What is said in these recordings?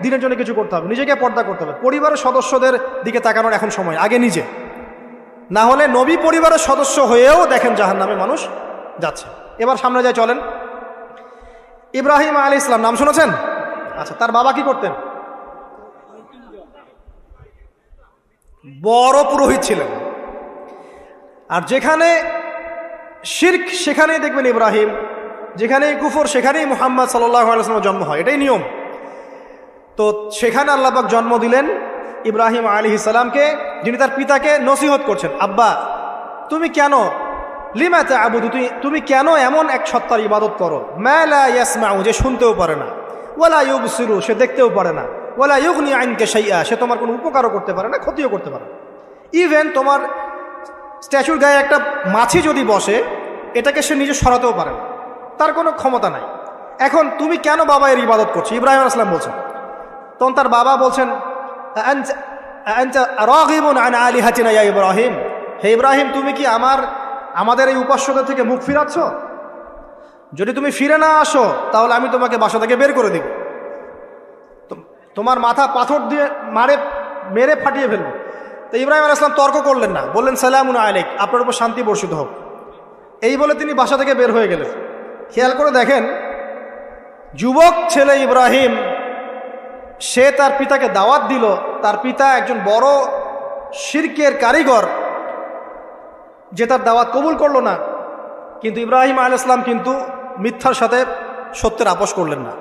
দিনের জন্য কিছু করতে হবে, নিজেকে পর্দা করতে হবে। পরিবারের সদস্যদের দিকে তাকানোর এখন সময়, আগে নিজে। না হলে নবী পরিবারের সদস্য হয়েও দেখেন জাহান্নামে মানুষ যাচ্ছে। এবার সামনে যায়, চলেন। ইব্রাহিম আলাইহিস সালাম নাম শুনেছেন? আচ্ছা, তার বাবা কি করতেন? বড় পুরোহিত ছিলেন। আর যেখানে শিরক সেখানেই দেখবেন ইব্রাহিম, যেখানেই কুফর সেখানেই মুহাম্মদ সাল্লাল্লাহু আলাইহি ওয়াসাল্লামের জন্ম হয়, এটাই নিয়ম। তো সেখানে আল্লাহ পাক জন্ম দিলেন ইব্রাহিম আলাইহিস সালামকে, যিনি তার পিতাকে নসিহত করছেন, আব্বা তুমি কেন লিমা তা'বুদু, তুমি কেন এমন এক সত্তার ইবাদত করো, মা লা ইয়াসমাউ, যে শুনতেও পারে না, ওয়ালা ইউবসিরু, সে দেখতেও পারে না, ওয়ালা ইউগনি আনকা শাইআ, সে তোমার কোনো উপকারও করতে পারে না, ক্ষতিও করতে পারে না। ইভেন তোমার স্ট্যাচুর গায়ে একটা মাছি যদি বসে, এটাকে সে নিজে সরাতেও পারে না, তার কোনো ক্ষমতা নাই। এখন তুমি কেন বাবা এর ইবাদত করছো? ইব্রাহিম আলাইহিস সালাম বলছেন। তখন তার বাবা বলছেন, আনতা রাগিবুন আন আলিহাতিনা ইয়া ইব্রাহিম, হে ইব্রাহিম তুমি কি আমাদের এই উপাস্যদের থেকে মুখ ফিরাচ্ছ? যদি তুমি ফিরে না আসো তাহলে আমি তোমাকে বাসা থেকে বের করে দিব, তোমার মাথা পাথর দিয়ে মেরে ফাটিয়ে ফেলবো। তো ইব্রাহিম আলাইহিস সালাম তর্ক করলেন না, বললেন সালামুন আলাইক, আপনার উপর শান্তি বর্ষিত হোক। এই বলে তিনি বাসা থেকে বের হয়ে গেলেন। খেয়াল করে দেখেন, যুবক ছেলে ইব্রাহিম, সে তার পিতাকে দাওয়াত দিল, তার পিতা একজন বড় শিরকের কারিগর, যে তার দাওয়াত কবুল করলো না। কিন্তু ইব্রাহিম আলাইহিস সালাম কিন্তু মিথ্যার সাথে সত্যের আপোষ করলেন না।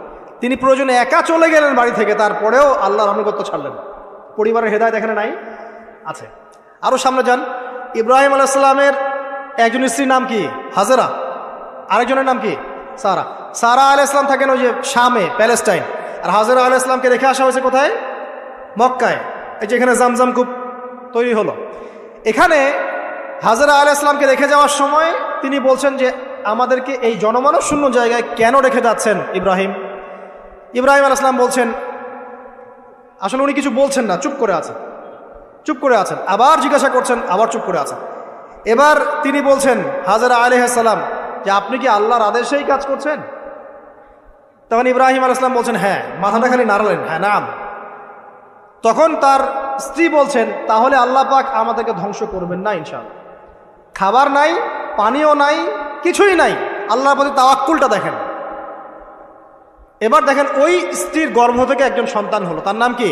তিনি প্রয়োজনে একা চলে গেলেন বাড়ি থেকে, তারপরেও আল্লাহর আনুগত্য ছাড়লেন। পরিবারের হেদায়েত এখানে নাই, আছে। আরও সামনে যান, ইব্রাহিম আলাইহিস সালামের একজন স্ত্রীর নাম কি? হাজেরা, আরেকজনের নাম কি? সারা। সারা আলাইহিস সালাম থাকেন ওই যে শামে, প্যালেস্টাইন। আর হাজেরা আলাইহিস সালামকে রেখে আসা হয়েছে কোথায়? মক্কায়। এই যে এখানে জামজাম কূপ তৈরি হলো, এখানে হাজেরা আলাইহিস সালামকে রেখে যাওয়ার সময় তিনি বলছেন যে আমাদেরকে এই জনমানব শূন্য জায়গায় কেন রেখে যাচ্ছেন ইব্রাহিম? ইব্রাহিম আলাইহিস সালাম বলছেন, আসলে উনি কিছু বলছেন না, চুপ করে আছেন। আবার জিজ্ঞাসা করছেন, আবার চুপ করে আছেন। এবার তিনি বলছেন হাজেরা আলাইহিস সালাম যে আপনি কি আল্লাহর আদেশেই কাজ করছেন? তখন ইব্রাহিম আলাইহিস সালাম বলছেন হ্যাঁ, মাথাটা খালি নাড়ালেন, হ্যাঁ নাম। তখন তার স্ত্রী বলছেন, তাহলে আল্লাহ পাক আমাদেরকে ধ্বংস করবেন না ইনশাআল্লাহ। খাবার নাই, পানিও নাই, কিছুই নাই, আল্লাহর প্রতি তাওয়াক্কুলটা দেখেন। এবার দেখেন ওই স্ত্রীর গর্ভ থেকে একজন সন্তান হলো, তার নাম কি?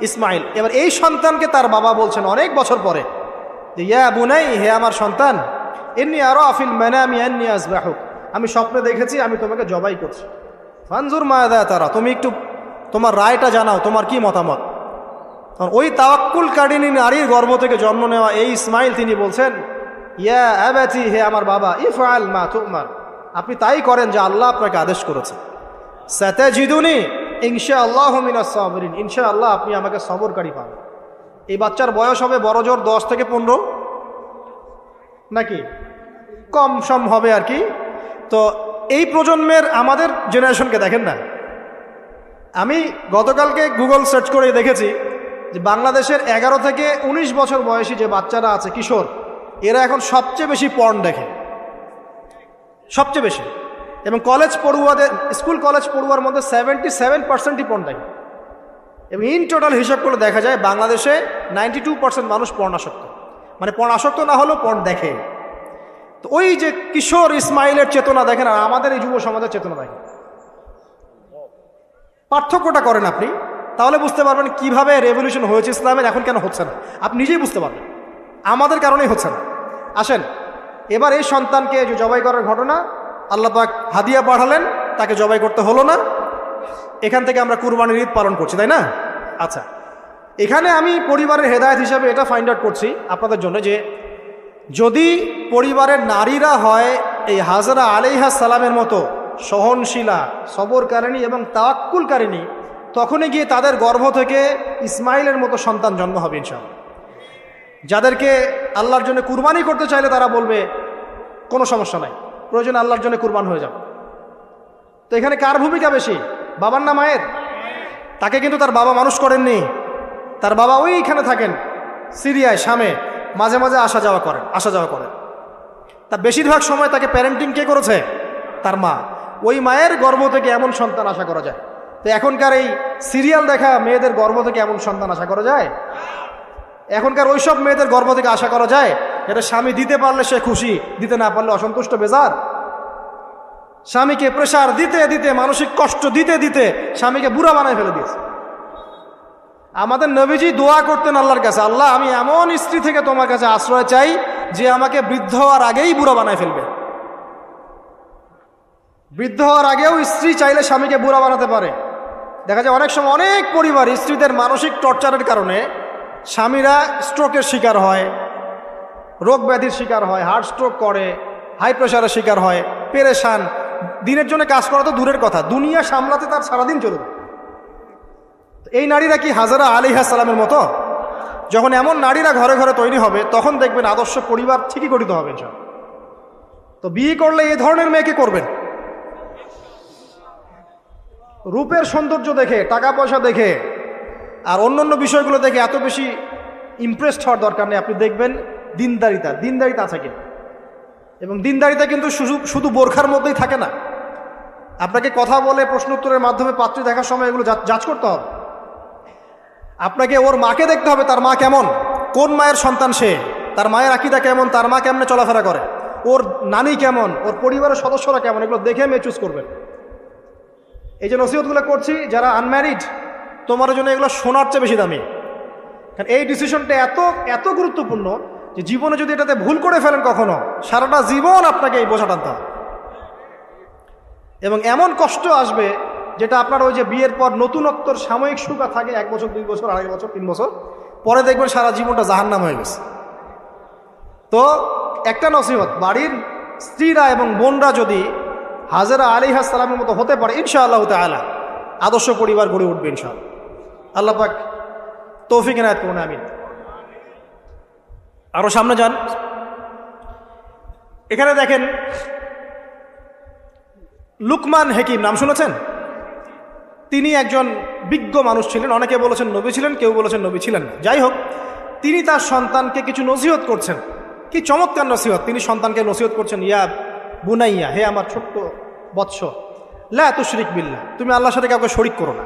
ইসমাইল। এবার এই সন্তানকে তার বাবা বলছেন অনেক বছর পরে, ইয়া বুনাই, হে আমার সন্তান, ইন্নী আরা ফিল মানামি আন্নী আযবাহুক, আমি স্বপ্নে দেখেছি আমি তোমাকে জবাই করছি। ফানজুর মাযা তারা, তুমি একটু তোমার রায়টা জানাও, তোমার কি মতামত। ওই তাওয়াক্কুলকারিনী নারীর গর্ভ থেকে জন্ম নেওয়া এই ইসমাইল, তিনি বলছেন, ইয়া আবাতি, হে আমার বাবা, ইফআল মা তুমার, আপনি তাই করেন যা আল্লাহ আপনাকে আদেশ করেছে। সাতাজিদুনি ইনশাআল্লাহু মিনাস সাবিরিন, ইনশাআল্লাহ আপনি আমাকে সবরকারী পাবেন। এই বাচ্চার বয়স হবে বড় জোর 10 থেকে 15, নাকি কম সম হবে আর কি। তো এই প্রজন্মের আমাদের জেনারেশনকে দেখেন না, আমি গতকালকে গুগল সার্চ করে দেখেছি যে বাংলাদেশের 11 থেকে 19 বছর বয়সী যে বাচ্চারা আছে, কিশোর, এরা এখন সবচেয়ে বেশি পর্ন দেখে, সবচেয়ে বেশি। এবং স্কুল কলেজ পড়ুয়ার মধ্যে 77%ই পর্ন দেখে। এবং ইন টোটাল হিসাব করে দেখা যায় বাংলাদেশে 92% মানুষ পর্ন আসক্ত, মানে পর্ন আসক্ত না হলেও পর্ন দেখে। তো ওই যে কিশোর ইসমাইলের চেতনা দেখেন, আর আমাদের এই যুব সমাজের চেতনা দেখেন, পার্থক্যটা করেন আপনি, তাহলে বুঝতে পারবেন কিভাবে রেভলিউশন হয়েছে ইসলামের, এখন কেন হচ্ছে না আপনি নিজেই বুঝতে পারবেন। আমাদের কারণেই হচ্ছে না। আসেন এবার এই সন্তানকে যে জবাই করার ঘটনা, আল্লাহ পাক হাদিয়া পাঠালেন, তাকে জবাই করতে হলো না। এখান থেকে আমরা কুরবানির ঈদ পালন করছি, তাই না? আচ্ছা, এখানে আমি পরিবারের হেদায়েত হিসাবে এটা ফাইন্ড আউট করছি আপনাদের জন্য, যে যদি পরিবারের নারীরা হয় এই হাজরা আলাইহিস সালামের মতো সহনশীলা, সবরকারিণী এবং তাওয়াক্কুলকারিণী, তখনই গিয়ে তাদের গর্ভ থেকে ইসমাইলের মতো সন্তান জন্ম হবে ইনশাআল্লাহ। যাদেরকে আল্লাহর জন্য কুরবানি করতে চাইলে তারা বলবে কোনো সমস্যা নাই, প্রয়োজন আল্লাহর জন্য কুরবান হয়ে যাও। তো এখানে কার ভূমিকা বেশি, বাবার না মায়ের? তাকে কিন্তু তার বাবা মানুষ করেননি, তার বাবা ওইখানে থাকেন সিরিয়ায়, শামে, মাঝে মাঝে আসা যাওয়া করেন। তা বেশিরভাগ সময় তাকে প্যারেন্টিং কে করেছে? তার মা। ওই মায়ের গর্ভ থেকে এমন সন্তান আশা করা যায়। তো এখনকার এই সিরিয়াল দেখা মেয়েদের গর্ভ থেকে এমন সন্তান আশা করা যায়? এখনকার ওইসব মেয়েদের গর্ভ থেকে আশা করা যায় এটা স্বামী দিতে পারলে সে খুশি, দিতে না পারলে অসন্তুষ্ট বেজার? স্বামীকে প্রেসার দিতে দিতে, মানসিক কষ্ট দিতে দিতে স্বামীকে বুড়া বানায় ফেলে দিয়েছে। আমাদের নবীজি দোয়া করতেন আল্লাহর কাছে, আল্লাহ আমি এমন স্ত্রী থেকে তোমার কাছে আশ্রয় চাই যে আমাকে বৃদ্ধ হওয়ার আগেই বুড়া বানায় ফেলবে। বৃদ্ধ হওয়ার আগেও স্ত্রী চাইলে স্বামীকে বুড়া বানাতে পারে। দেখা যায় অনেক সময় অনেক পরিবার স্ত্রীদের মানসিক টর্চারের কারণে স্বামীরা স্ট্রোকের শিকার হয়, রোগ ব্যাধির শিকার হয়, হার্ট স্ট্রোক করে, হাই প্রেশারের শিকার হয়, পেরেশান। দিনের জন্য কাজ করা তো দূরের কথা, দুনিয়া সামলাতে তার সারাদিন চলে যায়। এই নারীরা কি হাজারা আলাইহিস সালামের মতো? যখন এমন নারীরা ঘরে ঘরে তৈরি হবে তখন দেখবেন আদর্শ পরিবার ঠিকই গঠিত হবে। তো বিয়ে করলে এই ধরনের মেয়েকে করবেন। রূপের সৌন্দর্য দেখে, টাকা পয়সা দেখে আর অন্যান্য বিষয়গুলো দেখে এত বেশি ইমপ্রেসড হওয়ার দরকার নেই। আপনি দেখবেন দিনদারিতা আছে কিনা। এবং দিনদারিতা কিন্তু শুধু বোরখার মধ্যেই থাকে না। আপনাকে কথা বলে প্রশ্ন উত্তরের মাধ্যমে পাত্রী দেখার সময় এগুলো যাচ করতে হবে। আপনাকে ওর মাকে দেখতে হবে, তার মা কেমন, কোন মায়ের সন্তান সে, তার মায়ের আকীদা কেমন, তার মা কেমনে চলাফেরা করে, ওর নানি কেমন, ওর পরিবারের সদস্যরা কেমন, এগুলো দেখে মেয়ে চুজ করবেন। এই যে নসিহতগুলো করছি, যারা আনম্যারিড তোমার জন্য এগুলো শোনার চেয়ে বেশি দামি। কারণ এই ডিসিশনটা এত গুরুত্বপূর্ণ যে জীবনে যদি এটাতে ভুল করে ফেলেন কখনো, সারাটা জীবন আপনাকে এই বোঝা টানতে হবে। এবং এমন কষ্ট আসবে যেটা আপনার ওই যে বিয়ের পর নতুনত্বর সাময়িক সুখ থাকে 1 বছর 2 বছর 2.5 বছর 3 বছর পরে দেখবেন সারা জীবনটা জাহান্নাম হয়ে গেছে। তো একটা নসিহত, বাড়ির স্ত্রীরা এবং বোনরা যদি হাজেরা আলাইহিস সালামের মতো হতে পারে ইনশাআল্লাহ তাআলা আদর্শ পরিবার গড়ে উঠবে ইনশাআল্লাহ। আল্লাহ পাক তৌফিক এনায়েত করুন, আমিন। আরো সামনে যান। এখানে দেখেন লুকমান হাকিম, নাম শুনেছেন? তিনি একজন বিজ্ঞ মানুষ ছিলেন। অনেকে বলেছেন নবী ছিলেন, কেউ বলেছেন নবী ছিলেন না। যাই হোক, তিনি তার সন্তানকে কিছু নসিহত করছেন। কি চমৎকার নসিহত! তিনি সন্তানকে নসিহত করছেন, ইয়া বুনাইয়া, হে আমার ছোট্ট বৎস, লা তুশরিক বিল্লাহ, তুমি আল্লাহর সাথে কাউকে শরিক করো না।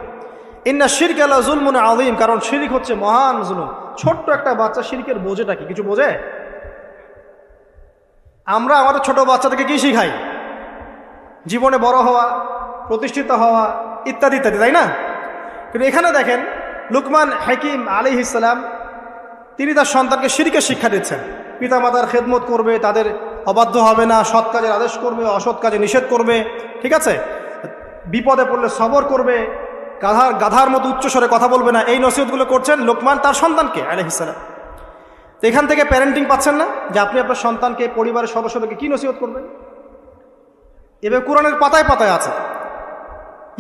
ইন্না শিরকা লা যুলমুন আযীম, কারণ শিরক হচ্ছে মহান জুলুম। ছোট্ট একটা বাচ্চা শিরকের বোঝেটা কি কিছু বোঝে? আমরা আমাদের ছোট বাচ্চাদেরকে কি শিখাই? জীবনে বড় হওয়া, প্রতিষ্ঠিত হওয়া ইত্যাদি ইত্যাদি, তাই না? কিন্তু এখানে দেখেন লুকমান হাকিম আলাইহিস সালাম তিনি তার সন্তানকে শিরকের শিক্ষা দিচ্ছেন। পিতামাতার খেদমত করবে, তাদের অবাধ্য হবে না, সৎ কাজের আদেশ করবে, অসৎ কাজে নিষেধ করবে, ঠিক আছে? বিপদে পড়লে সবর করবে, গাধার মতো উচ্চস্বরে কথা বলবে না। এই নসিহতগুলো করছেন লোকমান তার সন্তানকে আলাইহিস সালাম। তো এখান থেকে প্যারেন্টিং পাচ্ছেন না যে আপনি আপনার সন্তানকে, পরিবারের সদস্যদেরকে কি নসিহত করবেন? এবার কোরআনের পাতায় পাতায় আছে।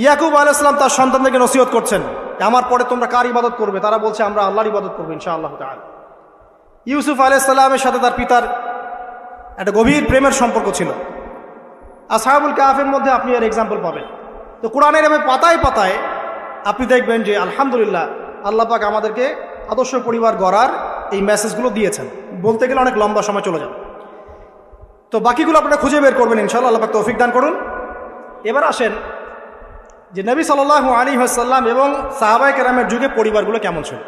ইয়াকুব আলাইহিস সালাম তার সন্তানদেরকে নসিহত করছেন, আমার পরে তোমরা কার ইবাদত করবে? তারা বলছে আমরা আল্লাহর ইবাদত করবো ইনশাআল্লাহ তাআলা। ইউসুফ আলাইহিস সালামের সাথে তার পিতার একটা গভীর প্রেমের সম্পর্ক ছিল। আসহাবুল কাহফের মধ্যে আপনি এর এক্সাম্পল পাবেন। তো কোরআনের এভাবে পাতায় পাতায় আপনি দেখবেন যে আলহামদুলিল্লাহ আল্লাহ পাক আমাদেরকে আদর্শ পরিবার গড়ার এই মেসেজগুলো দিয়েছেন। বলতে গেলে অনেক লম্বা সময় চলে যাবে, তো বাকিগুলো আপনারা খুঁজে বের করবেন ইনশাআল্লাহ। আল্লাহ পাক তৌফিক দান করুন। এবার আসেন যে নবী সাল্লাল্লাহু আলাইহি ওয়াসাল্লাম এবং সাহাবায়ে কেরামের যুগে পরিবারগুলো কেমন ছিল।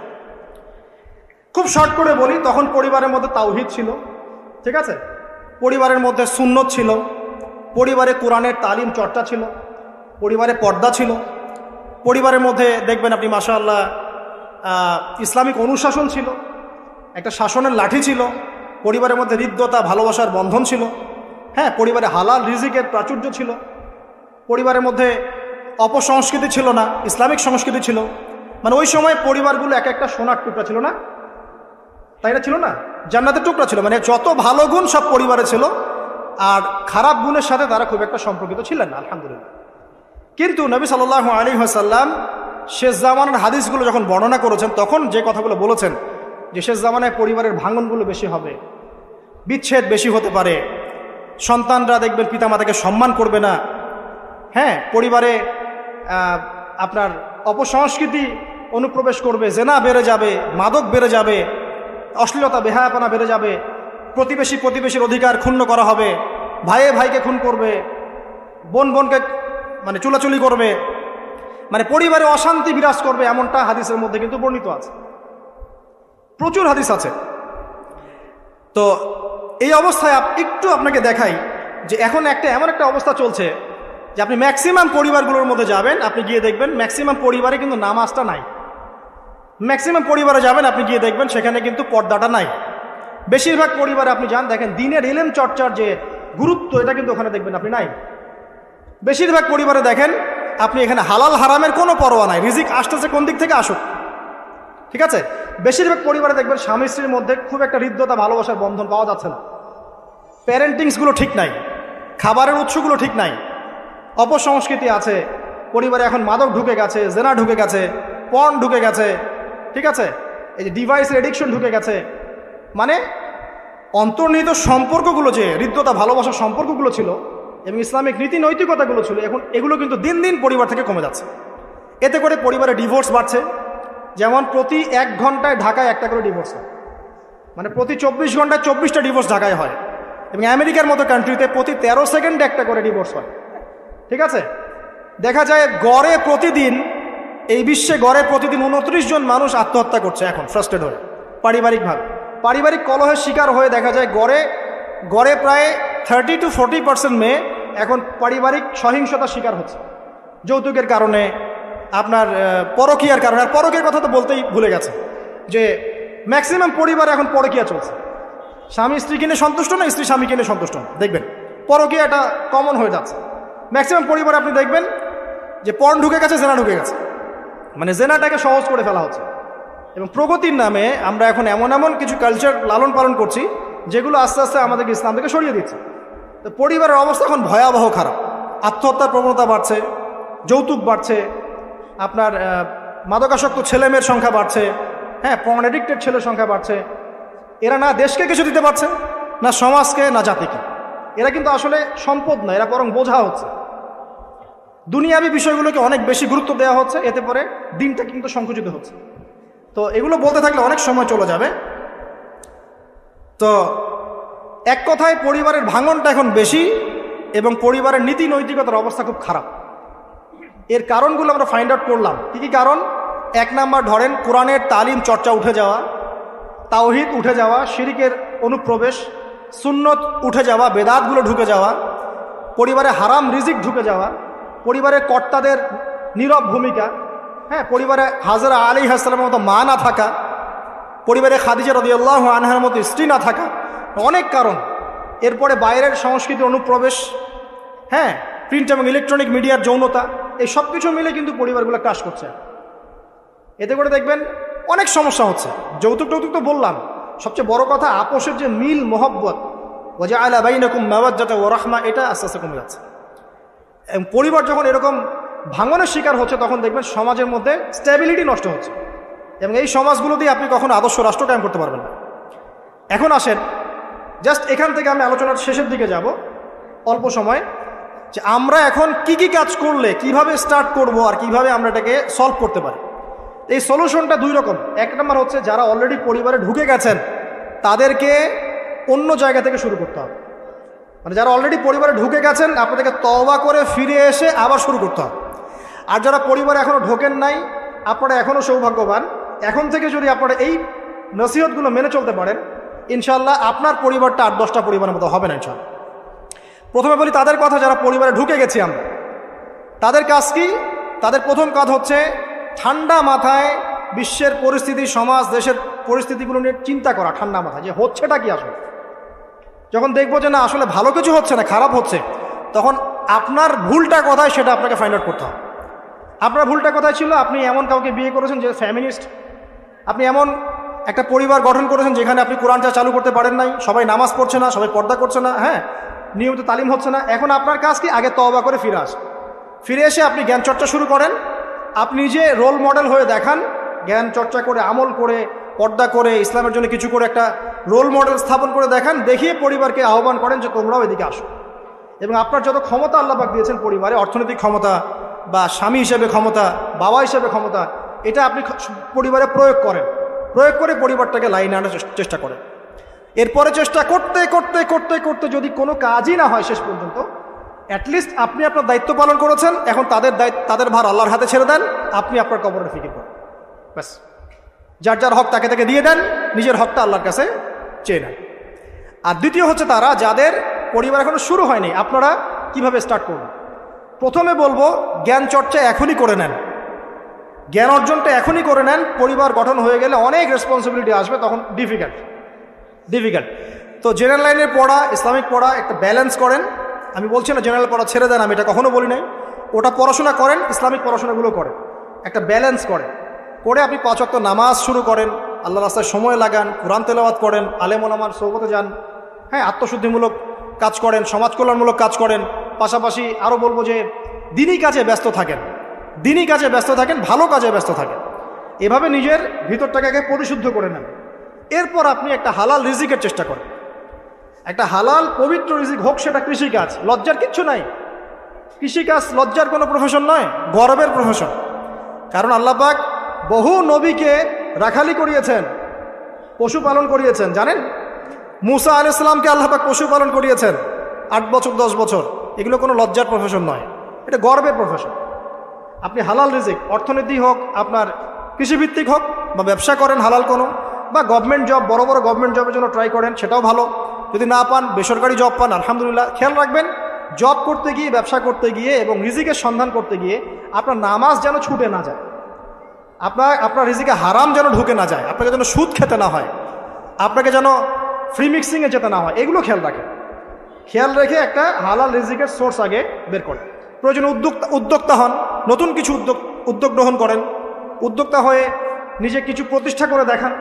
খুব শর্ট করে বলি, তখন পরিবারের মধ্যে তাওহীদ ছিল, ঠিক আছে? পরিবারের মধ্যে সুন্নত ছিল, পরিবারে কোরআনের তালিম চর্চা ছিল, পরিবারে পর্দা ছিল, পরিবারের মধ্যে দেখবেন আপনি মাশাআল্লাহ ইসলামিক অনুশাসন ছিল, একটা শাসনের লাঠি ছিল, পরিবারের মধ্যে হৃদ্যতা, ভালোবাসার বন্ধন ছিল, হ্যাঁ, পরিবারে হালাল রিজিকের প্রাচুর্য ছিল, পরিবারের মধ্যে অপসংস্কৃতি ছিল না, ইসলামিক সংস্কৃতি ছিল। মানে ওই সময় পরিবারগুলো এক একটা সোনার টুকরা ছিল না, তাই না? ছিল না, জান্নাতের টুকরা ছিল। মানে যত ভালো গুণ সব পরিবারে ছিল, আর খারাপ গুণের সাথে তারা খুব একটা সম্পর্কিত ছিলেন না, আলহামদুলিল্লাহ। কিন্তু নবী সাল্লাল্লাহু আলাইহি ওয়াসাল্লাম শেষ জামানার হাদিসগুলো যখন বর্ণনা করেছেন তখন যে কথাগুলো বলেছেন যে শেষ জামানায় পরিবারের ভাঙনগুলো বেশি হবে, বিচ্ছেদ বেশি হতে পারে, সন্তানরা দেখবেন পিতামাতাকে সম্মান করবে না, হ্যাঁ, পরিবারে আপনার অপসংস্কৃতি অনুপ্রবেশ করবে, জেনা বেড়ে যাবে, মাদক বেড়ে যাবে, অশ্লীলতা বেহায়াপনা বেড়ে যাবে, প্রতিবেশীর অধিকার ক্ষুণ্ণ করা হবে, ভাইয়ে ভাইকে খুন করবে, বোন বোনকে মানে চুলাচুলি করবে। মানে পরিবারে অশান্তি বিরাজ করবে এমনটা হাদিসের মধ্যে কিন্তু বর্ণিত আছে, প্রচুর হাদিস আছে। তো এই অবস্থায় একটু আপনাকে দেখাই যে এখন এমন একটা অবস্থা চলছে যে আপনি ম্যাক্সিমাম পরিবারগুলোর মধ্যে যাবেন, আপনি গিয়ে দেখবেন ম্যাক্সিমাম পরিবারে কিন্তু নামাজটা নাই। ম্যাক্সিমাম পরিবারে যাবেন, আপনি গিয়ে দেখবেন সেখানে কিন্তু পর্দাটা নাই। বেশিরভাগ পরিবারে আপনি যান, দেখেন দিনের ইলম চর্চার যে গুরুত্ব এটা কিন্তু ওখানে দেখবেন আপনি নাই। বেশিরভাগ পরিবারে দেখেন আপনি এখানে হালাল হারামের কোনো পরোয়া নাই, রিজিক আসতেছে কোন দিক থেকে আসুক, ঠিক আছে। বেশিরভাগ পরিবারে দেখবেন স্বামী স্ত্রীর মধ্যে খুব একটা হৃদ্যতা ভালোবাসার বন্ধন পাওয়া যাচ্ছে না, প্যারেন্টিংসগুলো ঠিক নাই, খাবারের উৎসগুলো ঠিক নাই, অপসংস্কৃতি আছে পরিবারে, এখন মাদক ঢুকে গেছে, জেনা ঢুকে গেছে, পর্ন ঢুকে গেছে, ঠিক আছে, এই যে ডিভাইসের এডিকশন ঢুকে গেছে। মানে অন্তর্নিহিত সম্পর্কগুলো, যে হৃদ্যতা ভালোবাসার সম্পর্কগুলো ছিল এবং ইসলামিক নীতি নৈতিকতাগুলো ছিল, এখন এগুলো কিন্তু দিন দিন পরিবার থেকে কমে যাচ্ছে। এতে করে পরিবারে ডিভোর্স বাড়ছে। যেমন প্রতি 1 ঘন্টায় ঢাকায় একটা করে ডিভোর্স হয়, মানে প্রতি 24 ঘন্টায় 24টা ডিভোর্স ঢাকায় হয়। এবং আমেরিকার মতো কান্ট্রিতে প্রতি 13 সেকেন্ডে একটা করে ডিভোর্স হয়, ঠিক আছে। দেখা যায় গড়ে প্রতিদিন, এই বিশ্বে গড়ে প্রতিদিন 29 জন মানুষ আত্মহত্যা করছে এখন ফ্রাস্ট্রেট হয়ে পারিবারিকভাবে। পারিবারিক কলহের শিকার হয়ে দেখা যায় গড়ে প্রায় 30 to 40% মেয়ে এখন পারিবারিক সহিংসতার শিকার হচ্ছে, যৌতুকের কারণে, আপনার পরকীয়ার কারণে। আর পরকীয়ার কথা তো বলতেই ভুলে গেছে যে ম্যাক্সিমাম পরিবারে এখন পরকীয়া চলছে, স্বামী স্ত্রীকে নিয়ে সন্তুষ্ট না, স্ত্রী স্বামীকে নিয়ে সন্তুষ্ট না, দেখবেন পরকীয়া এটা কমন হয়ে যাচ্ছে। ম্যাক্সিমাম পরিবারে আপনি দেখবেন যে পর্ন ঢুকে গেছে, জেনা ঢুকে গেছে, মানে জেনাটাকে সহজ করে ফেলা হচ্ছে। এবং প্রগতির নামে আমরা এখন এমন কিছু কালচার লালন পালন করছি যেগুলো আস্তে আস্তে আমাদেরকে ইসলাম থেকে সরিয়ে দিচ্ছে। তো পরিবারের অবস্থা এখন ভয়াবহ খারাপ, আত্মহত্যার প্রবণতা বাড়ছে, যৌতুক বাড়ছে, আপনার মাদকাসক্ত ছেলেমেয়ের সংখ্যা বাড়ছে, হ্যাঁ, পর্ন এডিক্টেড ছেলের সংখ্যা বাড়ছে। এরা না দেশকে কিছু দিতে পারছে, না সমাজকে, না জাতিকে। এরা কিন্তু আসলে সম্পদ না, এরা বরং বোঝা হচ্ছে। দুনিয়াবী বিষয়গুলোকে অনেক বেশি গুরুত্ব দেওয়া হচ্ছে, এতে করে দিনটা কিন্তু সংকুচিত হচ্ছে। তো এগুলো বলতে থাকলে অনেক সময় চলে যাবে। তো এক কথায় পরিবারের ভাঙনটা এখন বেশি এবং পরিবারের নীতি নৈতিকতার অবস্থা খুব খারাপ। এর কারণগুলো আমরা ফাইন্ড আউট করলাম। কী কী কারণ? 1 নাম্বার ধরেন কোরআনের তালিম চর্চা উঠে যাওয়া, তাওহীদ উঠে যাওয়া, শিরিকের অনুপ্রবেশ, সুন্নত উঠে যাওয়া, বেদাতগুলো ঢুকে যাওয়া, পরিবারে হারাম রিজিক ঢুকে যাওয়া, পরিবারের কর্তাদের নীরব ভূমিকা, হ্যাঁ, পরিবারে হাজরা আলাইহিস সালামের মতো মা না থাকা, পরিবারে খাদিজা রাদিয়াল্লাহু আনহার মতো স্ত্রী না থাকা, অনেক কারণ। এরপরে বাইরের সংস্কৃতির অনুপ্রবেশ, হ্যাঁ, প্রিন্ট এবং ইলেকট্রনিক মিডিয়ার যৌনতা, এই সব কিছু মিলে কিন্তু পরিবারগুলো ক্রাশ করছে। এতে করে দেখবেন অনেক সমস্যা হচ্ছে। যৌতুক টৌতুক তো বললাম, সবচেয়ে বড় কথা আপোষের যে মিল মহব্বত, ওয়াজআলা বাইনাকুম মাওয়াজ্জাতা ওয়া রাহমা, এটা আস্তে আস্তে কমে যাচ্ছে। এবং পরিবার যখন এরকম ভাঙনের শিকার হচ্ছে তখন দেখবেন সমাজের মধ্যে স্ট্যাবিলিটি নষ্ট হচ্ছে এবং এই সমাজগুলো দিয়ে আপনি কখনো আদর্শ রাষ্ট্র কায়েম করতে পারবেন না। এখন আসেন, জাস্ট এখান থেকে আমি আলোচনার শেষের দিকে যাব অল্প সময়, যে আমরা এখন কি কি কাজ করলে কিভাবে স্টার্ট করব আর কিভাবে আমরা এটাকে সলভ করতে পারি। এই সলিউশনটা 2 রকম। 1 নম্বর হচ্ছে যারা অলরেডি পরিবারে ঢুকে গেছেন তাদেরকে অন্য জায়গা থেকে শুরু করতে হবে। মানে যারা অলরেডি পরিবারে ঢুকে গেছেন আপনাদেরকে তওবা করে ফিরে এসে আবার শুরু করতে হবে। আর যারা পরিবারে এখনও ঢোকেন নাই, আপনারা এখনও সৌভাগ্যবান। এখন থেকে যদি আপনারা এই নসিহতগুলো মেনে চলতে পারেন, ইনশাল্লাহ আপনার পরিবারটা 8-10টা পরিবারের মতো হবে না ইনশাল্লাহ। প্রথমে বলি তাদের কথা যারা পরিবারে ঢুকে গেছি আমরা, তাদের কাজ কি? তাদের প্রথম কাজ হচ্ছে ঠান্ডা মাথায় বিশ্বের পরিস্থিতি, সমাজ দেশের পরিস্থিতিগুলো নিয়ে চিন্তা করা, ঠান্ডা মাথায় যে হচ্ছেটা কি আসলে। যখন দেখবো যে না আসলে ভালো কিছু হচ্ছে না, খারাপ হচ্ছে, তখন আপনার ভুলটা কোথায় সেটা আপনাকে ফাইন্ড আউট করতে হবে। আপনার ভুলটা কোথায় ছিল? আপনি এমন কাউকে বিয়ে করেছেন যে ফ্যামিনিস্ট, আপনি এমন একটা পরিবার গঠন করেছেন যেখানে আপনি কোরআনটা চালু করতে পারেন নাই, সবাই নামাজ পড়ছে না, সবাই পর্দা করছে না, হ্যাঁ, নিয়মিত তালিম হচ্ছে না। এখন আপনার কাজ কি? আগে তওবা করে ফিরে আসেন। ফিরে এসে আপনি জ্ঞান চর্চা শুরু করেন। আপনি নিজে রোল মডেল হয়ে দেখান, জ্ঞান চর্চা করে, আমল করে, পর্দা করে, ইসলামের জন্য কিছু করে একটা রোল মডেল স্থাপন করে দেখান, দেখিয়ে পরিবারকে আহ্বান করেন যে তোমরাও এদিকে আসো। এবং আপনার যত ক্ষমতা আল্লাহ পাক দিয়েছেন পরিবারে, অর্থনৈতিক ক্ষমতা বা স্বামী হিসেবে ক্ষমতা, বাবা হিসেবে ক্ষমতা, এটা আপনি পরিবারে প্রয়োগ করেন। প্রয়োগ করে পরিবারটাকে লাইনে আনার চেষ্টা করেন। এরপরে চেষ্টা করতে করতে করতে করতে যদি কোনো কাজই না হয় শেষ পর্যন্ত, অ্যাটলিস্ট আপনি আপনার দায়িত্ব পালন করেছেন, এখন তাদের ভার আল্লাহর হাতে ছেড়ে দেন, আপনি আপনার কবরের ফিকির করেন, ব্যাস। যার যার হক তাকে তাকে দিয়ে দেন, নিজের হকটা আল্লাহর কাছে চেয়ে নেন। আর দ্বিতীয় হচ্ছে তারা যাদের পরিবার এখনো শুরু হয়নি, আপনারা কিভাবে স্টার্ট করবেন? প্রথমে বলবো জ্ঞান চর্চা এখনই করে নেন, জ্ঞান অর্জনটা এখনই করে নেন। পরিবার গঠন হয়ে গেলে অনেক রেসপন্সিবিলিটি আসবে, তখন ডিফিকাল্ট। তো জেনারেল লাইনের পড়া, ইসলামিক পড়া একটা ব্যালেন্স করেন। আমি বলছি না জেনারেল পড়া ছেড়ে দেন, আমি এটা কখনো বলি নাই। ওটা পড়াশোনা করেন, ইসলামিক পড়াশোনাগুলো করেন, একটা ব্যালেন্স করেন। করে আপনি 5 ওয়াক্ত নামাজ শুরু করেন, আল্লাহ রাস্তায় সময় লাগান, কোরআন তেলাওয়াত করেন, আলেম ওলামার সোহবতে যান, হ্যাঁ, আত্মশুদ্ধিমূলক কাজ করেন, সমাজ কল্যাণমূলক কাজ করেন। পাশাপাশি আরও বলবো যে দিনই কাজে ব্যস্ত থাকেন, ভালো কাজে ব্যস্ত থাকেন। এভাবে নিজের ভিতরটাকে আগে পরিশুদ্ধ করে নেন। এরপর আপনি একটা হালাল রিজিকের চেষ্টা করেন, একটা হালাল পবিত্র রিজিক হোক, সেটা কৃষিকাজ। লজ্জার কিচ্ছু নাই, কৃষিকাজ লজ্জার কোনো প্রফেশন নয়, গর্বের প্রফেশন। কারণ আল্লাহ পাক বহু নবীকে রাখালি করিয়েছেন, পশুপালন করিয়েছেন। জানেন, মুসা আলাইহিস সালামকে আল্লাহ পাক পশুপালন করিয়েছেন 8 বছর 10 বছর। এগুলো কোনো লজ্জার প্রফেশন নয়, এটা গর্বের প্রফেশন। আপনি হালাল রিজিক, অর্থনীতি হোক, আপনার কৃষিভিত্তিক হোক, বা ব্যবসা করেন হালাল কোনো, বা গভর্নমেন্ট জব, বড় বড় গভর্নমেন্ট জবের জন্য ট্রাই করেন, সেটাও ভালো। যদি না পান, বেসরকারি জব পান, আলহামদুলিল্লাহ। খেয়াল রাখবেন, জব করতে গিয়ে, ব্যবসা করতে গিয়ে এবং রিজিকের সন্ধান করতে গিয়ে আপনার নামাজ যেন ছুটে না যায়, আপনার রিজিকে হারাম যেন ঢুকে না যায়, আপনাকে যেন সুদ খেতে না হয়, আপনাকে যেন ফ্রি মিক্সিংয়ে যেতে না হয়। এগুলো খেয়াল রাখেন। খেয়াল রেখে একটা হালাল রিজিকের সোর্স আগে বের করেন। প্রয়োজনে উদ্যোক্তা হন, নতুন কিছু উদ্যোগ গ্রহণ করেন, উদ্যোক্তা হয়ে নিজে কিছু প্রতিষ্ঠা করে দেখান,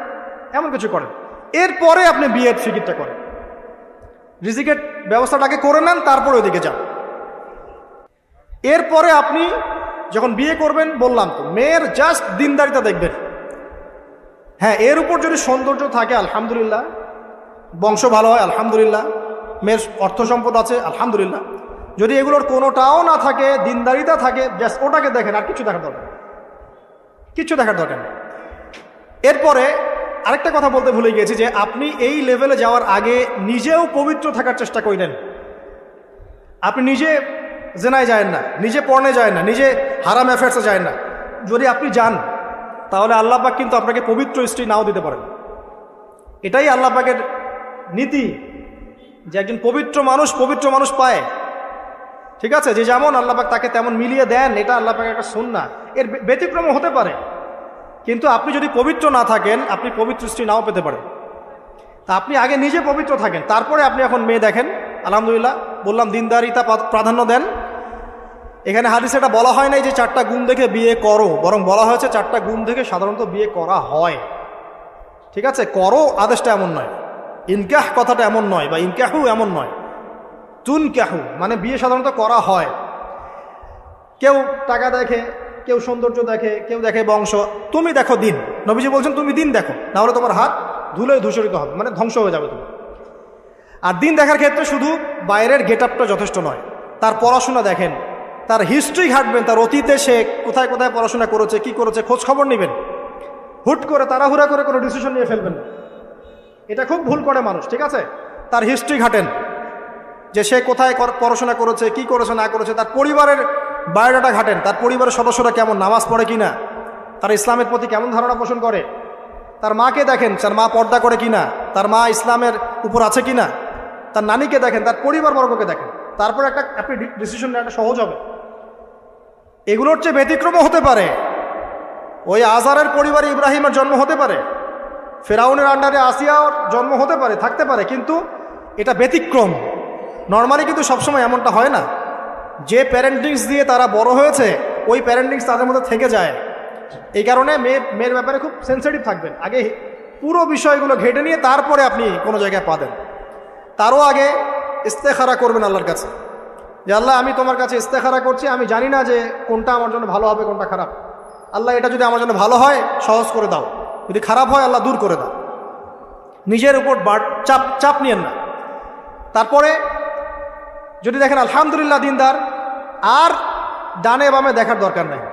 এমন কিছু করেন। এরপরে আপনি বিয়ের ফিকিরটা করেন, রিজিকের ব্যবস্থাটাকে করে নেন, তারপরে ওইদিকে যান। এরপরে আপনি যখন বিয়ে করবেন, বললাম তো, মেয়ের জাস্ট দিনদারিতা দেখবেন। হ্যাঁ, এর উপর যদি সৌন্দর্য থাকে আলহামদুলিল্লাহ, বংশ ভালো হয় আলহামদুলিল্লাহ, মেয়ের অর্থ সম্পদ আছে আলহামদুলিল্লাহ। যদি এগুলোর কোনোটাও না থাকে, দিনদারিতা থাকে, জাস্ট ওটাকে দেখেন, আর কিছু দেখার দরকার নেই। এরপরে আরেকটা কথা বলতে ভুলে গিয়েছি, যে আপনি এই লেভেলে যাওয়ার আগে নিজেও পবিত্র থাকার চেষ্টা করেন। আপনি নিজে জেনায় যায় না, নিজে পর্নে যায় না, নিজে হারাম অ্যাফেয়ার্সে যায় না। যদি আপনি যান, তাহলে আল্লাহ পাক কিন্তু আপনাকে পবিত্র স্ত্রী নাও দিতে পারেন। এটাই আল্লাহ পাকের নীতি, যে একজন পবিত্র মানুষ পায়। ঠিক আছে, যে যেমন আল্লাহ পাক তাকে তেমন মিলিয়ে দেন, এটা আল্লাহ পাকের একটা সুন্নাহ। এর ব্যতিক্রম হতে পারে, কিন্তু আপনি যদি পবিত্র না থাকেন, আপনি পবিত্র স্ত্রী নাও পেতে পারেন। তা আপনি আগে নিজে পবিত্র থাকেন, তারপরে আপনি এখন মেয়ে দেখেন। আলহামদুলিল্লাহ, বললাম দিনদারিতা প্রাধান্য দেন। এখানে হাদিসে এটা বলা হয় নাই যে 4টা গুণ দেখে বিয়ে করো, বরং বলা হয়েছে 4টা গুণ দেখে সাধারণত বিয়ে করা হয়। ঠিক আছে, করো আদেশটা এমন নয়, ইনকাহ কথাটা এমন নয়, বা ইনকাহু এমন নয়, তুনকাহু মানে বিয়ে সাধারণত করা হয়। কেউ টাকা দেখে, কেউ সৌন্দর্য দেখে, কেউ দেখে বংশ। তুমি দেখো দিন, নবীজি বলছেন তুমি দিন দেখো, না হলে তোমার হাত ধুলোয় ধূসরিত হবে, মানে ধ্বংস হয়ে যাবে তুমি। আর দিন দেখার ক্ষেত্রে শুধু বাইরের গেট আপটা যথেষ্ট নয়, তার পড়াশোনা দেখেন, তার হিস্ট্রি ঘাটবেন, তার অতীতে সে কোথায় কোথায় পড়াশোনা করেছে, কি করেছে, খোঁজ খবর নেবেন। হুট করে তাড়াহুড়া করে কোনো ডিসিশন নিয়ে ফেলবেন না, এটা খুব ভুল করে মানুষ। ঠিক আছে, তার হিস্ট্রি ঘাটেন, যে সে কোথায় পড়াশোনা করেছে, কি করেছে না করেছে, তার পরিবারের বায়োডাটা ঘাটেন, তার পরিবারের সদস্যরা কেমন, নামাজ পড়ে কিনা, তার ইসলামের প্রতি কেমন ধারণা পোষণ করে, তার মাকে দেখেন, তার মা পর্দা করে কিনা, তার মা ইসলামের উপর আছে কিনা, তার নানিকে দেখেন, তার পরিবারবর্গকে দেখেন, তারপর আপনি ডিসিশন নেওয়াটা সহজ হবে। এগুলোর চেয়ে ব্যতিক্রমও হতে পারে, ওই আজারের পরিবারে ইব্রাহিমের জন্ম হতে পারে, ফেরাউনের আন্ডারে আসিয়ার জন্ম হতে পারে, থাকতে পারে, কিন্তু এটা ব্যতিক্রম। নর্মালি কিন্তু সবসময় এমনটা হয় না। যে প্যারেন্টিংস দিয়ে তারা বড় হয়েছে, ওই প্যারেন্টিংস তাদের মধ্যে থেকে যায়। এই কারণে মেয়ের ব্যাপারে খুব সেন্সিটিভ থাকবেন, আগে পুরো বিষয়গুলো ঘেটে নিয়ে তারপরে আপনি কোনো জায়গায় পা দেন। তারও আগে ইস্তেখারা করবেন আল্লাহর কাছে, যে আল্লাহ আমি তোমার কাছে ইস্তেখারা করছি, আমি জানি না যে কোনটা আমার জন্য ভালো হবে, কোনটা খারাপ। আল্লাহ এটা যদি আমার জন্য ভালো হয় সহজ করে দাও, যদি খারাপ হয় আল্লাহ দূর করে দাও। নিজের উপর চাপ নিয়েন না। তারপরে যদি দেখেন আলহামদুলিল্লাহ দিনদার, আর ডানে বামে দেখার দরকার নেই।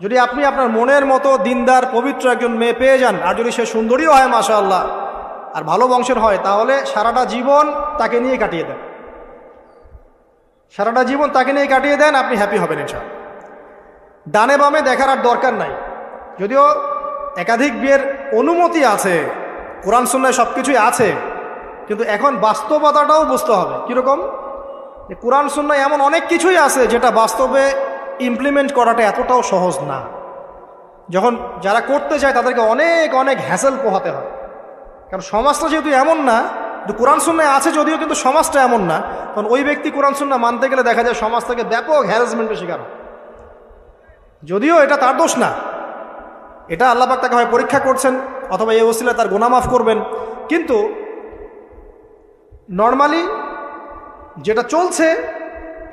যদি আপনি আপনার মনের মতো দিনদার পবিত্র একজন মেয়ে পেয়ে যান, আর যদি সে সুন্দরীও হয় মাশাআল্লাহ, আর ভালো বংশের হয়, তাহলে সারাটা জীবন তাকে নিয়ে কাটিয়ে দেন। সারাটা জীবন তাকে নিয়ে কাটিয়ে দেন, আপনি হ্যাপি হবেন ইনশাআল্লাহ। ডানে বামে দেখার আর দরকার নাই। যদিও একাধিক বিয়ের অনুমতি আছে, কোরআন সুন্নায় সব কিছুই আছে, কিন্তু এখন বাস্তবতাটাও বুঝতে হবে। কীরকম? যে কোরআন সুন্নায় এমন অনেক কিছুই আছে যেটা বাস্তবে ইমপ্লিমেন্ট করাটা এতটাও সহজ না। যখন যারা করতে চায় তাদেরকে অনেক অনেক হ্যাসেল পোহাতে হয়, কারণ সমাজটা যেহেতু এমন না। কোরআন সুন্নায় আছে যদিও, কিন্তু সমাজটা এমন না, কারণ ওই ব্যক্তি কোরআন সুন্নাহ মানতে গেলে দেখা যায় সমাজ থেকে ব্যাপক হ্যারাসমেন্টের শিকার হয়। যদিও এটা তার দোষ না, এটা আল্লাহ পাক তাকে হয় পরীক্ষা করছেন, অথবা এই ওসিলায় তার গুনাহ মাফ করবেন। কিন্তু নর্মালি যেটা চলছে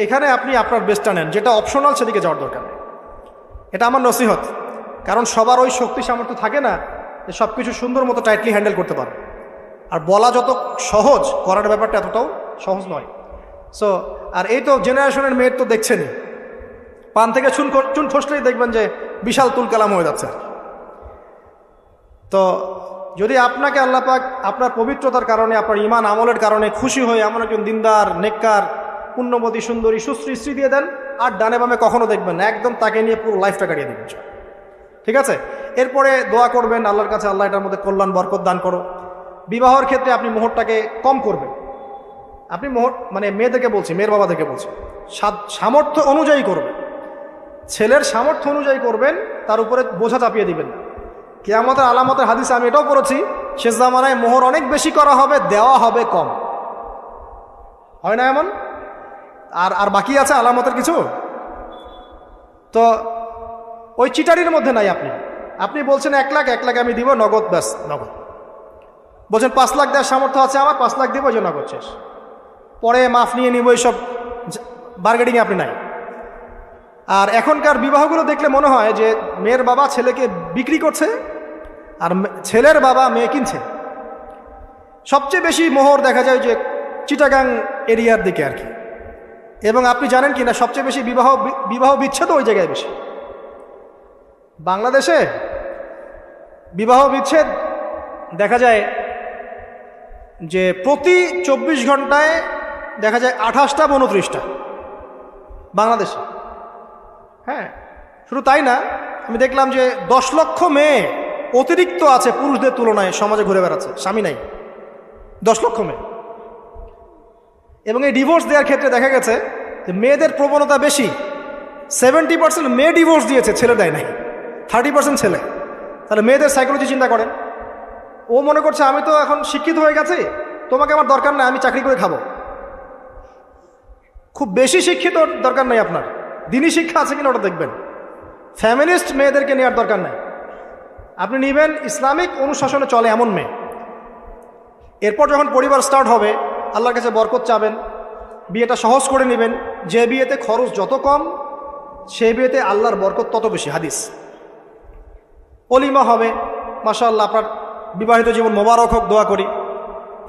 এখানে আপনি আপনার বেস্টটা নেন, যেটা অপশনাল সেদিকে যাওয়ার দরকার নেই। এটা আমার নসিহত। কারণ সবার ওই শক্তি সামর্থ্য থাকে না যে সব কিছু সুন্দর মতো টাইটলি হ্যান্ডেল করতে পারে। আর বলা যত সহজ, করার ব্যাপারটা এতটাও সহজ নয়। সো আর এই তো জেনারেশনের মেয়ের তো দেখছেনই, পান থেকে চুন খসলেই দেখবেন যে বিশাল তুল কালাম হয়ে যাচ্ছে। তো যদি আপনাকে আল্লাহ পাক আপনার পবিত্রতার কারণে, আপনার ঈমান আমলের কারণে খুশি হয়ে এমন একজন দিনদার, নেককার, পুণ্যবতী, সুন্দরী, সুশ্রী স্ত্রী দিয়ে দেন, আর ডানে বামে কখনো দেখবেন না, একদম তাকে নিয়ে পুরো লাইফটা কাটিয়ে দেবেন। ঠিক আছে? এরপরে দোয়া করবেন আল্লাহর কাছে, আল্লাহ এটার মধ্যে কল্যাণ বরকত দান করো। বিবাহের ক্ষেত্রে আপনি মোহরটাকে কম করবেন। আপনি মোহর মানে মেয়েদেরকে বলছি, মেয়ের বাবা থেকে বলছি, সামর্থ্য অনুযায়ী করবেন। ছেলের সামর্থ্য অনুযায়ী করবেন, তার উপরে বোঝা চাপিয়ে দিবেন না। কিয়ামতের আলামতের হাদিসে আমি এটাও পড়েছি, শেষ জামানায় মোহর অনেক বেশি করা হবে, দেওয়া হবে কম। হয় না এমন? আর বাকি আছে আলামতের কিছু। তো ওই চিটারির মধ্যে নাই। আপনি বলছেন 1 লাখ, 1 লাখ আমি দিব নগদ, ব্যাস নগদ। বলছেন 5 লাখ দেওয়ার সামর্থ্য আছে আমার, 5 লাখ দিব, যে নগদ শেষ, পরে মাফ নিয়ে নিব, এইসব বার্গেনিংয়ে আপনি নাই। আর এখনকার বিবাহগুলো দেখলে মনে হয় যে মেয়ের বাবা ছেলেকে বিক্রি করছে, আর ছেলের বাবা মেয়ে কিনছে। সবচেয়ে বেশি মোহর দেখা যায় যে চিটাগাং এরিয়ার দিকে আর কি। এবং আপনি জানেন কি না, সবচেয়ে বেশি বিবাহ বিচ্ছেদ ওই জায়গায় বেশি। বাংলাদেশে বিবাহ বিচ্ছেদ দেখা যায় যে প্রতি 24 ঘন্টায় দেখা যায় 28টা বা 29টা বাংলাদেশে। হ্যাঁ, শুধু তাই না, আমি দেখলাম যে 10 লক্ষ মেয়ে অতিরিক্ত আছে পুরুষদের তুলনায় সমাজে ঘুরে বেড়াচ্ছে, স্বামী নাই। 10 লক্ষ মেয়ে। এবং এই ডিভোর্স দেওয়ার ক্ষেত্রে দেখা গেছে যে মেয়েদের প্রবণতা বেশি। 70% মেয়ে ডিভোর্স দিয়েছে, ছেলে দেয় নাই, 30% ছেলে। তাহলে মেয়েদের সাইকোলজি চিন্তা করেন। ও মনে করছে আমি তো এখন শিক্ষিত হয়ে গেছি, তোমাকে আমার দরকার নাই, আমি চাকরি করে খাবো। খুব বেশি শিক্ষিত দরকার নাই আপনার, দিনই শিক্ষা আছে কিনা ওটা দেখবেন। ফ্যামিলিস্ট মেয়েদেরকে নেওয়ার দরকার নাই, আপনি নেবেন ইসলামিক অনুশাসনে চলে এমন মেয়ে। এরপর যখন পরিবার স্টার্ট হবে, আল্লাহর কাছে বরকত চাবেন, বিয়েটা সহজ করে নেবেন। যে বিয়েতে খরচ যত কম, সেই বিয়েতে আল্লাহর বরকত তত বেশি। হাদিস। অলিমা হবে, মাশাআল্লাহ, আপনার বিবাহিত জীবন মোবারক হোক, দোয়া করি।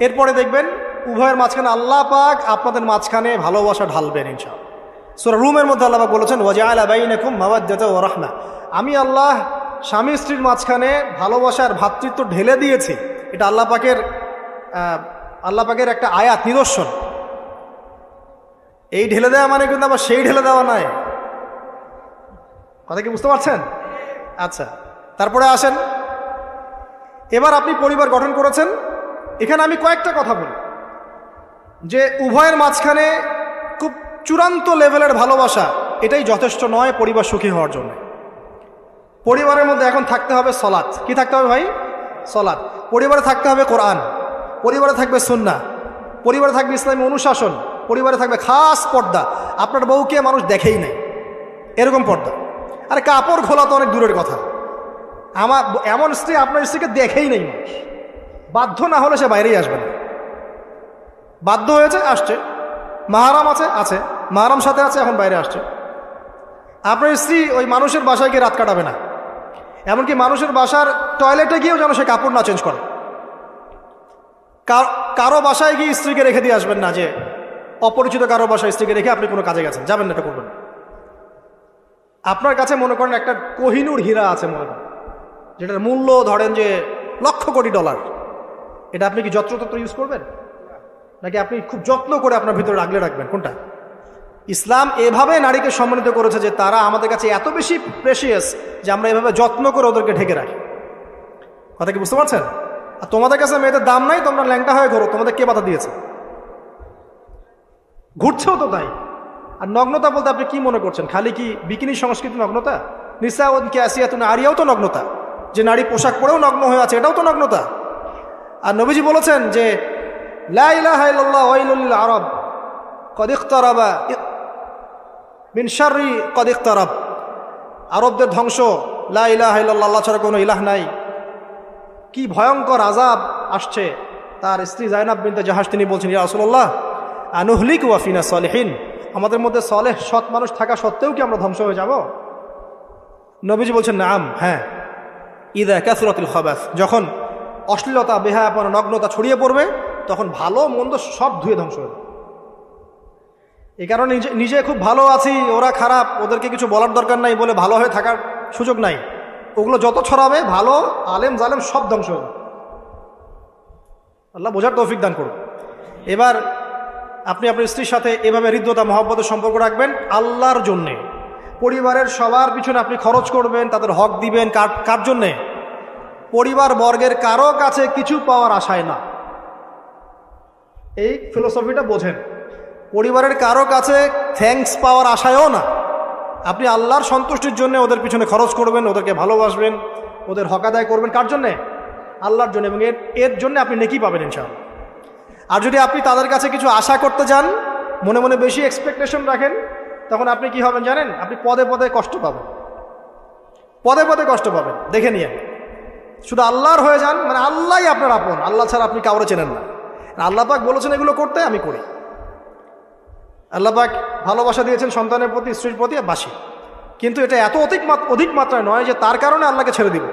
এরপরে দেখবেন উভয়ের মাঝখানে আল্লাহ পাক আপনাদের মাঝখানে ভালোবাসা ঢালবেন ইনশাআল্লাহ। সূরা রুমের মধ্যে আল্লাহ পাক বলেছেন, ওয়াজআলা বাইনাকুম মাওয়াদ্দাতা ওয়া রাহমা, আমি আল্লাহ স্বামী স্ত্রীর মাঝখানে ভালোবাসার ভ্রাতৃত্ব ঢেলে দিয়েছি। এটা আল্লাহ পাকের একটা আয়াত, নিদর্শন। এই ঢেলে দেওয়া মানে কিন্তু আবার সেই ঢেলে দেওয়া নয়। কথা কি বুঝতে পারছেন? আচ্ছা, তারপরে আসেন, এবার আপনি পরিবার গঠন করেছেন। এখানে আমি কয়েকটা কথা বলি যে উভয়ের মাঝখানে খুব চূড়ান্ত লেভেলের ভালোবাসা, এটাই যথেষ্ট নয় পরিবার সুখী হওয়ার জন্য। পরিবারের মধ্যে এখন থাকতে হবে সলাৎ। কি থাকতে হবে ভাই? সলাৎ। পরিবারে থাকতে হবে কোরআন, পরিবারে থাকবে সুন্নাহ, পরিবারে থাকবে ইসলামী অনুশাসন, পরিবারে থাকবে খাস পর্দা। আপনার বউকে মানুষ দেখেই নাই, এরকম পর্দা। আরে কাপড় খোলা তো অনেক দূরের কথা, আমার এমন স্ত্রী আপনার স্ত্রীকে দেখেই নেই মানুষ। বাধ্য না হলে সে বাইরেই আসবে না। বাধ্য হয়েছে, আসছে। মাহারাম আছে, মাহারাম সাথে আছে, এখন বাইরে আসছে। আপনার স্ত্রী ওই মানুষের বাসায় গিয়ে রাত কাটাবে না, এমনকি মানুষের বাসার টয়লেটে গিয়েও যেন সে কাপড় না চেঞ্জ করে। কারো বাসায় গিয়ে স্ত্রীকে রেখে দিয়ে আসবেন না, যে অপরিচিত কারো বাসায় স্ত্রীকে রেখে আপনি কোনো কাজে গেছেন, যাবেন না, এটা করবেন না। আপনার কাছে মনে করেন একটা কোহিনূর হীরা আছে, মনে করেন যেটার মূল্য ধরেন যে লক্ষ কোটি ডলার, এটা আপনি কি যত্রতত্র ইউজ করবেন, নাকি আপনি খুব যত্ন করে আপনার ভিতরে আগলে রাখবেন? কোনটা? ইসলাম এভাবে নারীকে সম্মানিত করেছে যে তারা আমাদের কাছে এত বেশি প্রেশিয়াস যে আমরা এভাবে যত্ন করে ওদেরকে ঢেকে রাখি। কথা কি বুঝতে পারছেন? আর তোমাদের কাছে মেয়েদের দাম নাই, তোমরা ল্যাংটা হয়ে ঘোরো, তোমাদের কে বাধা দিয়েছে? ঘুরছেও তো তাই। আর নগ্নতা বলতে আপনি কি মনে করছেন? খালি কি বিকিনি সংস্কৃতি নগ্নতা? নিসাউন কাসিয়াতুন আরিয়াও তো নগ্নতা, যে নারী পোশাক পরেও নগ্ন হয়ে আছে, এটাও তো নগ্নতা। আর নবীজি বলেছেন যে লা ইলাহা ইল্লাল্লাহ ওয়াইলুল লিল আরব কদ ইকতারাবা মিন শাররি কদ ইকতারাব। আরবদের ধ্বংস, লা ইলাহা ইল্লাল্লাহ, আল্লাহ ছাড়া কোনো ইলাহ নাই। কি ভয়ঙ্কর আযাব আসছে। তার স্ত্রী জাইনাব বিনতে জাহাশ তিনি বলছেন, ইয়া রাসূলুল্লাহ আনুহলিক ওয়া ফিনা সালিহিন, আমাদের মধ্যে সলেহ সৎ মানুষ থাকা সত্ত্বেও কি আমরা ধ্বংস হয়ে যাব? নবীজি বলছেন নাম, হ্যাঁ। ইদা কাসরাতুল খাবাস, যখন অশ্লীলতা, বেহায়াপনা, নগ্নতা ছড়িয়ে পড়বে তখন ভালো মন্দ সব ধুয়ে ধ্বংস হবে। এই কারণে নিজে খুব ভালো আছি, ওরা খারাপ, ওদেরকে কিছু বলার দরকার নাই বলে ভালো হয়ে থাকার সুযোগ নাই। ওগুলো যত ছড়াবে ভালো আলেম জালেম সব ধ্বংস হবে। আল্লাহ বোঝার তৌফিক দান করুন। এবার আপনি আপনার স্ত্রীর সাথে এভাবে হৃদ্যতা মহব্বতের সম্পর্ক রাখবেন আল্লাহর জন্যে। পরিবারের সবার পিছনে আপনি খরচ করবেন, তাদের হক দিবেন। কার জন্যে? পরিবার বর্গের কারো কাছে কিছু পাওয়ার আশায় না। এই ফিলোসফিটা বোঝেন। পরিবারের কারো কাছে থ্যাঙ্কস পাওয়ার আশায়ও না। আপনি আল্লাহর সন্তুষ্টির জন্য ওদের পিছনে খরচ করবেন, ওদেরকে ভালোবাসবেন, ওদের হক আদায় করবেন। কার জন্যে? আল্লাহর জন্য। এবং এর জন্য আপনি নেকি পাবেন ইনশাআল্লাহ। আর যদি আপনি তাদের কাছে কিছু আশা করতে যান, মনে মনে বেশি এক্সপেকটেশন রাখেন, তখন আপনি কি হবেন জানেন? আপনি পদে পদে কষ্ট পাবেন, পদে পদে কষ্ট পাবেন। দেখে নিয়ে শুধু আল্লাহর হয়ে যান, মানে আল্লাহই আপনার আপন, আল্লাহ ছাড়া আপনি কাউরে চেনেন না। আল্লাহ পাক বলেছেন এগুলো করতে, আমি করি। আল্লাহ পাক ভালোবাসা দিয়েছেন সন্তানের প্রতি, স্ত্রীর প্রতি, বাসি। কিন্তু এটা এত অধিক মাত্রায় নয় যে তার কারণে আল্লাহকে ছেড়ে দিব।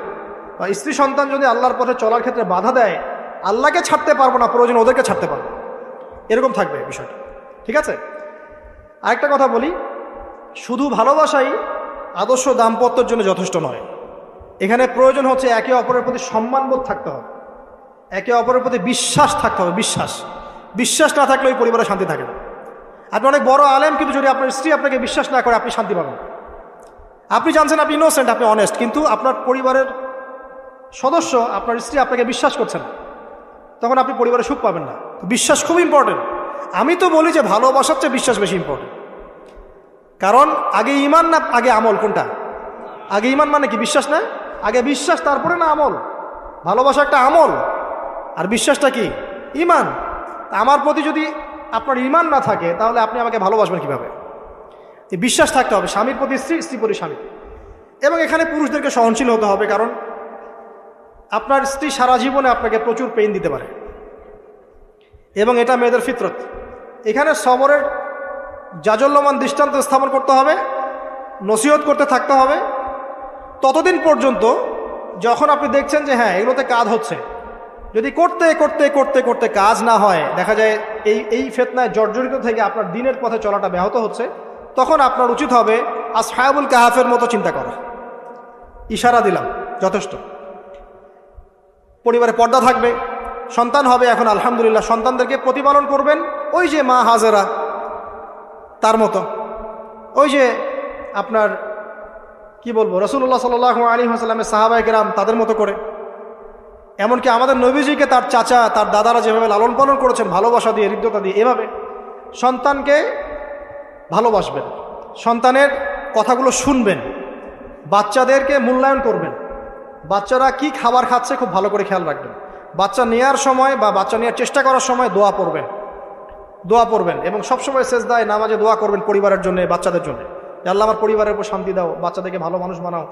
বা স্ত্রী সন্তান যদি আল্লাহর পথে চলার ক্ষেত্রে বাধা দেয়, আল্লাহকে ছাড়তে পারবো না, প্রয়োজন ওদেরকে ছাড়তে পারবো, এরকম থাকবে বিষয়টা। ঠিক আছে? আরেকটা কথা বলি, শুধু ভালোবাসাই আদর্শ দাম্পত্যের জন্য যথেষ্ট নয়। এখানে প্রয়োজন হচ্ছে একে অপরের প্রতি সম্মানবোধ থাকতে হবে, একে অপরের প্রতি বিশ্বাস থাকতে হবে। বিশ্বাস না থাকলে ওই পরিবারে শান্তি থাকে না। আপনি অনেক বড় আলেম, কিন্তু যদি আপনার স্ত্রী আপনাকে বিশ্বাস না করে, আপনি শান্তি পাবেন। আপনি জানছেন আপনি ইনোসেন্ট, আপনি অনেস্ট, কিন্তু আপনার পরিবারের সদস্য, আপনার স্ত্রী আপনাকে বিশ্বাস করছেন, তখন আপনি পরিবারে সুখ পাবেন না। বিশ্বাস খুব ইম্পর্টেন্ট। আমি তো বলি যে ভালোবাসার চেয়ে বিশ্বাস বেশি ইম্পর্টেন্ট। কারণ আগে ইমান না আগে আমল? কোনটা আগে? ইমান মানে কি? বিশ্বাস না? আগে বিশ্বাস, তারপরে না আমল? ভালোবাসা একটা আমল, আর বিশ্বাসটা কি? ইমান। আমার প্রতি যদি আপনার ইমান না থাকে, তাহলে আপনি আমাকে ভালোবাসবেন কিভাবে? বিশ্বাস থাকতে হবে, স্বামীর প্রতি স্ত্রী, স্ত্রীর প্রতি স্বামী। এবং এখানে পুরুষদেরকে সহনশীল হতে হবে, কারণ আপনার স্ত্রী সারা জীবনে আপনাকে প্রচুর পেইন দিতে পারে, এবং এটা মেয়েদের ফিতরত। এখানে সবরের জাজল্যমান দৃষ্টান্ত স্থাপন করতে হবে, নসিহত করতে থাকতে হবে ততদিন পর্যন্ত যখন আপনি দেখছেন যে হ্যাঁ এগুলোতে কাজ হচ্ছে। যদি করতে করতে করতে করতে কাজ না হয়, দেখা যায় এই ফিতনায় জর্জরিত থেকে আপনার দিনের পথে চলাটা ব্যাহত হচ্ছে, তখন আপনার উচিত হবে আসহাবুল কাহাফের মতো চিন্তা করা। ইশারা দিলাম, যথেষ্ট। পরিবারে পর্দা থাকবে, সন্তান হবে। এখন আলহামদুলিল্লাহ সন্তানদেরকে প্রতিপালন করবেন ওই যে মা হাজেরা তার মতো, ওই যে আপনার কি বলবো, রাসূলুল্লাহ সাল্লাল্লাহু আলাইহি ওয়াসাল্লামের সাহাবায়ে কেরাম তাদের মতো করে। এমনকি আমাদের নবীজিকে তার চাচা, তার দাদারা যেভাবে লালন পালন করেছেন ভালোবাসা দিয়ে, হৃদ্যতা দিয়ে, এভাবে সন্তানকে ভালোবাসবেন, সন্তানের কথাগুলো শুনবেন, বাচ্চাদেরকে মূল্যায়ন করবেন। বাচ্চারা কি খাবার খাচ্ছে খুব ভালো করে খেয়াল রাখবেন। বাচ্চা নেওয়ার সময় বা বাচ্চা নেওয়ার চেষ্টা করার সময় দোয়া পড়বেন এবং সবসময় সেজদায় নামাজে দোয়া করবেন পরিবারের জন্য, বাচ্চাদের জন্য। আল্লাহ আমার পরিবারের উপর শান্তি দাও, বাচ্চাদেরকে ভালো মানুষ বানাও।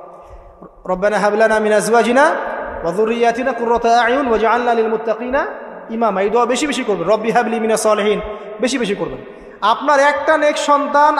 রব্বানা হাব লানা মিন আজওয়াজিনা ওয়া যুররিয়াতিনা কুররাতা আ'য়ুন ওয়াজআলনা লিল মুত্তাকিনা ইমামা। এই দোয়া বেশি বেশি করবেন। রব্বি হাবলি মিনাস সালিহিন বেশি বেশি করবেন। আপনার একটা নেক সন্তান